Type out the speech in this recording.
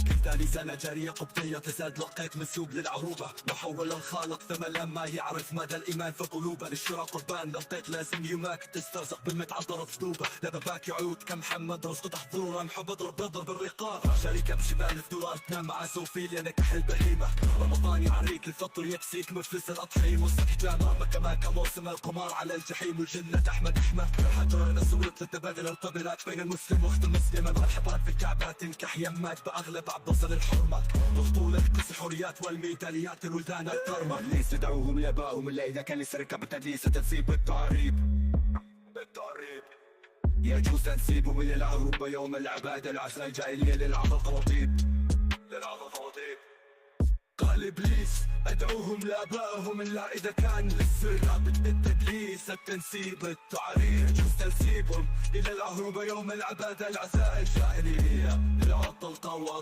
كفتاني سنة جارية قبطية تزاد لقيت منسوب للعروبة محول الخالق ثم لما يعرف مدى الإيمان في قلوبه للشرى قربان لقيت لازم يومك تسترزق بالمتعذر ضروبه لباباك يعود كمحمد رزق تحضورا محب اضرب بضرب الرقاب شركة بشمال الدولار تنام مع سوفيليا نكح البهيمة رمضان يعريك الفطر يكسيك مفلس الأضحيم وسط جامع مكة كموسم القمار على الجحيم والجنة تحمد أحمد حجر نسوت للتبادل القبلات بين المسلم واخت المسلمة مرحبات في الكعبة تنكح يمات بأغلب عبصر الحرمات بطولة كس الحريات والميداليات الولدان الكرمة ابليس يدعوهم لابائهم اللي إذا كان يسرق بالتدليس تنسيب بالتعريب يجوز تنسيبهم إلى العروبة يوم العبادة العشاء الجاهلية للعظى الخواطيب قال إبليس أدعوهم لآبائهم إلا إذا كان للسرقة بالتدليس التنسيب التعريب يجوز تنسيبهم إلى العروبة يوم العبادة العزاء الجاهلية للعطل القواضي